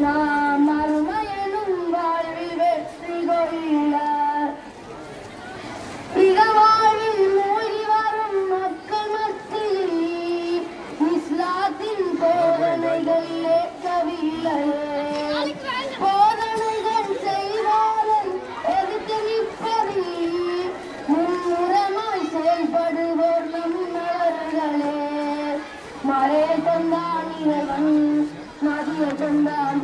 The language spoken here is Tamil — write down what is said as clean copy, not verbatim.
நாம் மறுமையனும் வாழ்வில் வெற்றி கொள்ள இகவாழ்வில் மூழ்கி வரும் மக்கள் மத்தியில் இஸ்லாத்தின் போதனைகள் ஏற்கவில்லையே. போதனைகள் செய்வாரன் எதிர்த்து நிற்பதில் மும்முரமாய் செயல்படுவோர் நம்மவர்களே. மறையை தந்தான் இறைவன் மதிய தந்தான்